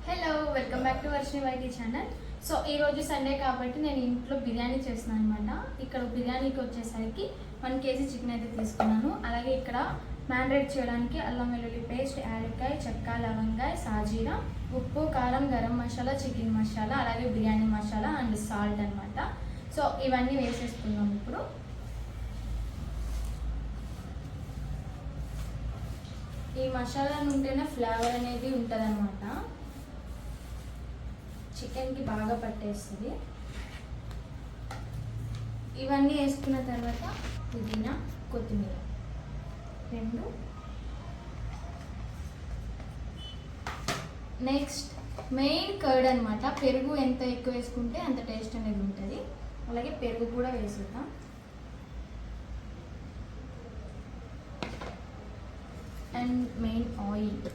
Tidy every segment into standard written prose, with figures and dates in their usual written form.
Hello, welcome back to Varshini YT channel. So ఈరోజు Sunday కాబట్టి నేను ఇంట్లో బిర్యానీ చేస్తున్నాను అనమాట. ఇక్కడ బిర్యానీకి వచ్చేసరికి 1 kg చికెన్ అయితే తీసుకున్నాను. అలాగే ఇక్కడ మ్యారినేట్ చేయడానికి అల్లం వెల్లుల్లి పేస్ట్, యాలక్కాయ, చెక్క, లవంగాయ, సాజీరా, ఉప్పు, కారం, గరం మసాలా, చికెన్ మసాలా, అలాగే బిర్యానీ మసాలా అండ్ సాల్ట్ అనమాట. సో ఇవన్నీ వేసేసుకున్నాం. ఇప్పుడు ఈ మసాలా ఉంటేనే ఫ్లేవర్ అనేది ఉంటుంది అనమాట, చికెన్కి బాగా పట్టేస్తుంది. ఇవన్నీ వేసుకున్న తర్వాత పుదీనా, కొత్తిమీర 2. నెక్స్ట్ మెయిన్ కర్డ్ అనమాట. పెరుగు ఎంత ఎక్కువ వేసుకుంటే అంత టేస్ట్ అనేది ఉంటుంది. అలాగే పెరుగు కూడా వేసుకుందాం. And main oil.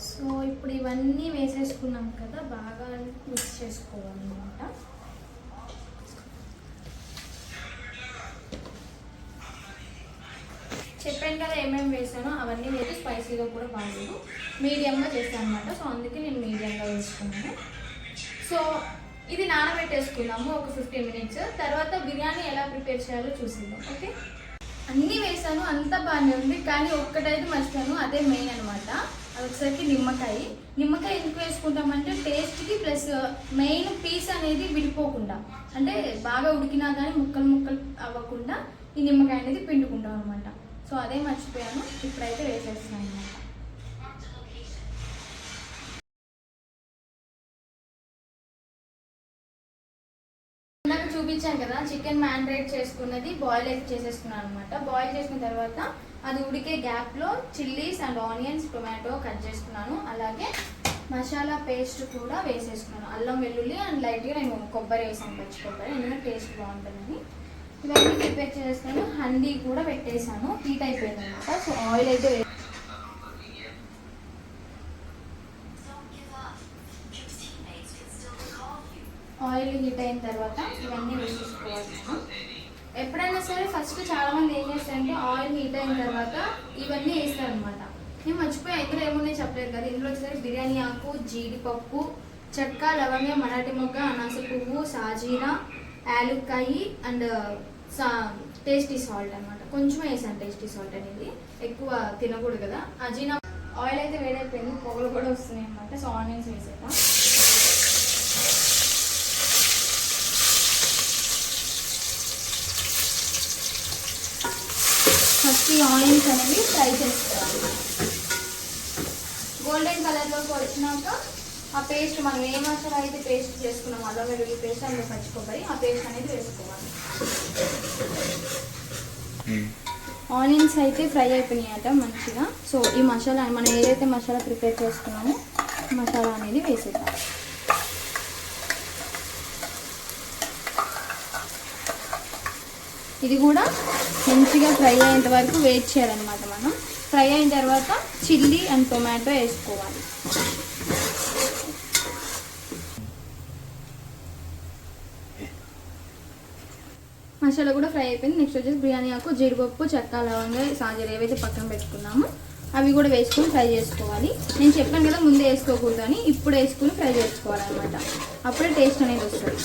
సో ఇప్పుడు ఇవన్నీ వేసేసుకున్నాం కదా, బాగా మిక్స్ చేసుకోవాలన్నమాట. చెప్పాను కదా ఏమేమి వేసానో అవన్నీ వేసి స్పైసీగా కూడా బాగలేదు, మీడియంగా చేస్తాను అనమాట. సో అందుకే నేను మీడియంగా వేసుకున్నాను. సో ఇది నానబెట్టేసుకున్నాము ఒక 15 minutes. తర్వాత బిర్యానీ ఎలా ప్రిపేర్ చేయాలో చూసేద్దాం. ఓకే, అన్నీ వేసాను, అంతా బాగానే ఉంది. కానీ ఒక్కటైతే మర్చిపోయాను, అదే మెయిన్ అనమాట. అది వచ్చేసరికి నిమ్మకాయ. నిమ్మకాయ ఎందుకు వేసుకుంటామంటే టేస్ట్కి, ప్లస్ మెయిన్ పీస్ అనేది విడిపోకుండా, అంటే బాగా ఉడికినా కానీ ముక్కలు ముక్కలు అవ్వకుండా ఈ నిమ్మకాయ అనేది పిండుకుంటాం అనమాట. సో అదే మర్చిపోయాను, ఇప్పుడైతే వేసేస్తున్నాను అనమాట. నాకు చూపించాను కదా చికెన్ మ్యారినేట్ చేసుకున్నది, బాయిల్ అయితే చేసేసుకున్నాను అనమాట. బాయిల్ చేసుకున్న తర్వాత అది ఉడికే గ్యాప్లో chillies and onions, tomato cut చేసుకున్నాను. అలాగే మసాలా పేస్ట్ కూడా వేసేసుకున్నాను. అల్లం వెల్లుల్లి అండ్ లైట్గా నేను కొబ్బరి వేసాను, పచ్చి కొబ్బరి, ఎందుకంటే టేస్ట్ బాగుంటుందని. ఇవన్నీ ప్రిపేర్ చేసుకుని హండీ కూడా పెట్టేశాను, హీట్ అయిపోయింది అనమాట. సో ఆయిల్ అయితే ఆయిల్ హీట్ అయిన తర్వాత ఇవన్నీ వేసేసుకోవాలి. ఎప్పుడైనా సరే ఫస్ట్ చాలామంది ఏం చేస్తారంటే ఆయిల్ హీట్ అయిన తర్వాత ఇవన్నీ వేస్తారనమాట. నేను మర్చిపోయి ఇందులో ఏమున్నాయి చెప్పలేదు కదా. ఇందులో వచ్చేసరికి బిర్యానీ ఆకు, జీడిపప్పు, చెక్క, లవంగ, మరాఠీ మొగ్గ, అనాస పువ్వు, సాజీరా, యాలక్కాయ అండ్ టేస్టీ సాల్ట్ అనమాట. కొంచెం వేసాను టేస్టీ సాల్ట్ అనేది, ఎక్కువ తినకూడదు కదా. అజీనా. ఆయిల్ అయితే వేడైపోయింది, పొగలు కూడా వస్తున్నాయి అనమాట. సో ఆనియన్స్ వేసేద్దాం. ఫస్ట్ ఈ ఆనియన్స్ అనేవి ఫ్రై చేసుకోవాలి. గోల్డెన్ కలర్లోకి వచ్చినాక ఆ పేస్ట్, మనం ఏ మసాలా అయితే పేస్ట్ చేసుకున్నాం, అల్లం వెల్లుల్లి పేస్ట్, అందులో పచ్చి కొబ్బరి, ఆ పేస్ట్ అనేది వేసుకోవాలి. ఆనియన్స్ అయితే ఫ్రై అయిపోయినాయట మంచిగా. సో ఈ మసాలా, మనం ఏదైతే మసాలా ప్రిపేర్ చేసుకున్నామో మసాలా అనేది వేసేద్దాం. ఇది కూడా మంచిగా ఫ్రై అయ్యేంత వరకు వెయిట్ చేయాలన్నమాట. మనం ఫ్రై అయిన తర్వాత చిల్లీ అండ్ టొమాటో వేసుకోవాలి. మసాలా కూడా ఫ్రై అయిపోయింది. నెక్స్ట్ వచ్చేసి బిర్యానీ ఆకు, జీడిపప్పు, చెక్క, లవంగా, సాజీరా ఏవైతే పక్కన పెట్టుకున్నామో అవి కూడా వేసుకొని ఫ్రై చేసుకోవాలి. నేను చెప్పాను కదా ముందే వేసుకోకూడదు అని, ఇప్పుడు వేసుకుని ఫ్రై చేసుకోవాలన్నమాట. అప్పుడే టేస్ట్ అనేది వస్తుంది.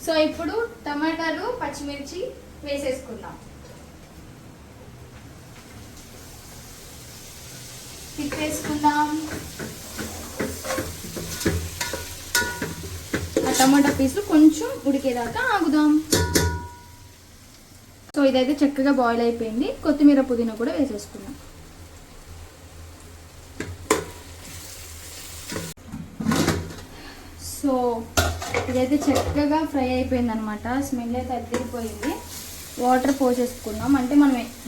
సో ఇప్పుడు టమాటాలు, పచ్చిమిర్చి వేసేసుకుందాం. తిప్పేసుకుందాం. ఆ టమాటా పీసులు కొంచెం ఉడికేదాకా ఆగుదాం. సో ఇదైతే చక్కగా బాయిల్ అయిపోయింది. కొత్తిమీర, పుదీనా కూడా వేసేసుకుందాం. సో ఇదైతే చక్కగా ఫ్రై అయిపోయింది అనమాట. స్మెల్ అయితే అదిరిపోయింది. వాటర్ పోసేసుకున్నాం. అంటే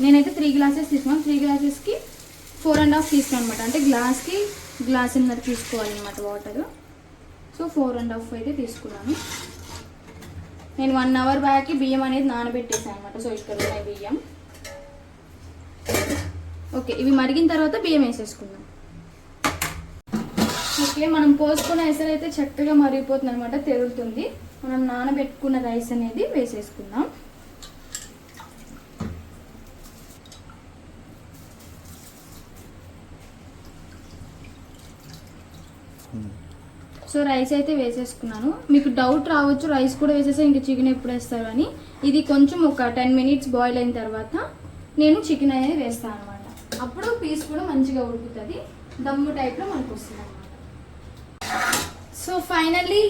నేనైతే 3 glasses తీసుకున్నాను. 3 glassesకి 4.5 తీసుకున్నాను అనమాట. అంటే గ్లాస్కి గ్లాసున్నర తీసుకోవాలన్నమాట వాటర్. సో 4.5 అయితే తీసుకున్నాను. నేను 1 hour బ్యాక్కి బియ్యం అనేది నానబెట్టేసాను అనమాట. సో ఇక్కడ ఉన్నాయి బియ్యం. ఓకే, ఇవి మరిగిన తర్వాత బియ్యం వేసేసుకుందాం. ఓకే, మనం పోసుకున్న ఎసరు అయితే చక్కగా మరిగిపోతుంది అనమాట, తెరుతుంది. మనం నానబెట్టుకున్న రైస్ అనేది వేసేసుకుందాం. సో రైస్ అయితే వేసేసుకున్నాను. మీకు డౌట్ రావచ్చు రైస్ కూడా వేసేస్తే ఇంకా చికెన్ ఎప్పుడు వేస్తారు అని. ఇది కొంచెం ఒక 10 మినిట్స్ బాయిల్ అయిన తర్వాత నేను చికెన్ అనేది వేస్తాను అనమాట. అప్పుడు పీస్ కూడా మంచిగా ఉడుకుతుంది, దమ్ము టైప్లో మనకు వస్తుంది అనమాట. సో ఫైనల్లీ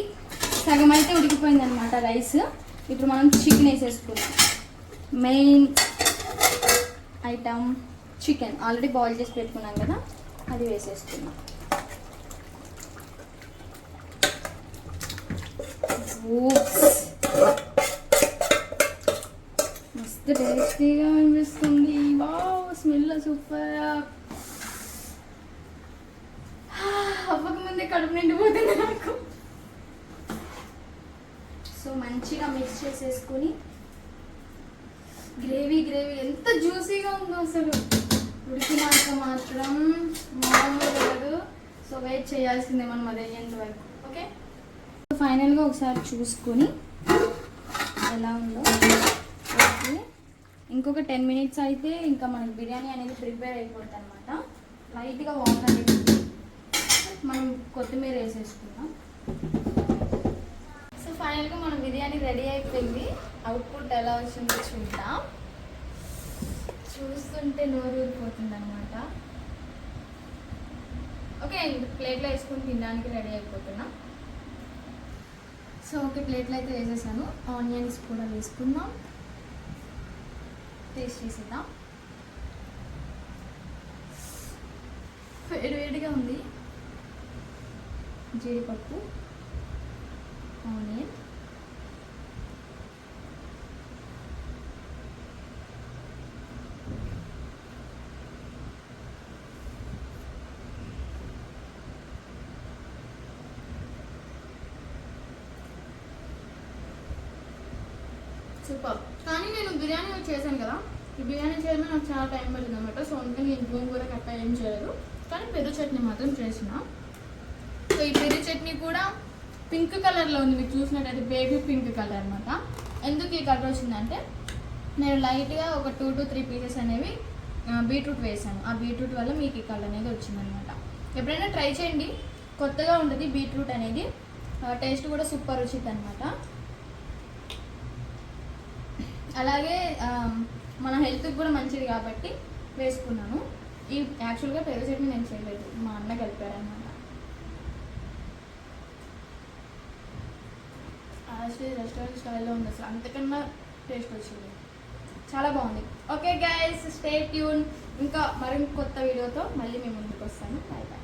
సగం అయితే ఉడికిపోయింది అనమాట రైస్. ఇప్పుడు మనం చికెన్ వేసేసుకున్నాం. Main item chicken already boil చేసి పెట్టుకున్నాం కదా, అది వేసేసుకున్నాం. మస్తు టేస్టీగా అనిపిస్తుంది. Wow, smell super. అవ్వక ముందే కడుపు నిండిపోతుంది నాకు. సో మంచిగా మిక్స్ చేసేసుకొని గ్రేవీ ఎంత జ్యూసీగా ఉందో అసలు. ఉడికినాక మాత్రం మామూలు లేదు. సో వెయిట్ చేయాల్సిందే మనం అది అయ్యేంత వరకు. ఓకే, ఫైనల్గా ఒకసారి చూసుకొని ఎలా ఉందో. ఓకే, ఇంకొక 10 మినిట్స్ అయితే ఇంకా మనకి బిర్యానీ అనేది ప్రిపేర్ అయిపోతుంది అనమాట. లైట్గా వాటర్ అనేది మనం కొత్తిమీర వేసేసుకున్నాం. సో ఫైనల్గా మన బిర్యానీ రెడీ అయిపోయింది. అవుట్పుట్ ఎలా వచ్చిందో చూద్దాం. చూస్తుంటే నోరు ఊరిపోతుంది అనమాట. ఓకే, ప్లేట్లో వేసుకొని తినడానికి రెడీ అయిపోతున్నా. సో ఓకే, ప్లేట్లో అయితే వేసేసాను. ఆనియన్స్ కూడా వేసుకుందాం, టేస్ట్ చేసేద్దాం. వేడివేడిగా ఉంది. జీడిపప్పు, ఆనియన్, సూపర్. కానీ నేను బిర్యానీ చేశాను కదా, ఈ బిర్యానీ చేయడమే నాకు చాలా టైం పట్టింది అనమాట. సో అందుకని నేను గోంగూర కట్ట ఏం చేయలేదు, కానీ పెరుగు చట్నీ మాత్రం చేసిన. సో ఈ పెరుగు చట్నీ కూడా పింక్ కలర్లో ఉంది, మీకు చూసినట్టయితే బేబీ పింక్ కలర్ అనమాట. ఎందుకు ఈ కలర్ వచ్చిందంటే నేను లైట్గా ఒక 2 to 3 పీసెస్ అనేవి బీట్రూట్ వేసాను. ఆ బీట్రూట్ వల్ల మీకు ఈ కలర్ అనేది వచ్చిందనమాట. ఎప్పుడైనా ట్రై చేయండి, కొత్తగా ఉంటుంది బీట్రూట్ అనేది. టేస్ట్ కూడా సూపర్ వచ్చింది అనమాట. అలాగే మన హెల్త్కి కూడా మంచిది కాబట్టి వేసుకున్నాను. ఈ యాక్చువల్గా పెరుగు చట్నీ నేను చేయలేదు, మా అన్న కలిపారనమాట. రెస్టారెంట్ స్టైల్లో ఉంది అసలు, అంతకన్నా టేస్ట్ వచ్చింది, చాలా బాగుంది. Okay guys, stay tune. ఇంకా మరి కొత్త వీడియోతో మళ్ళీ మేము ముందుకు వస్తాను. Bye bye.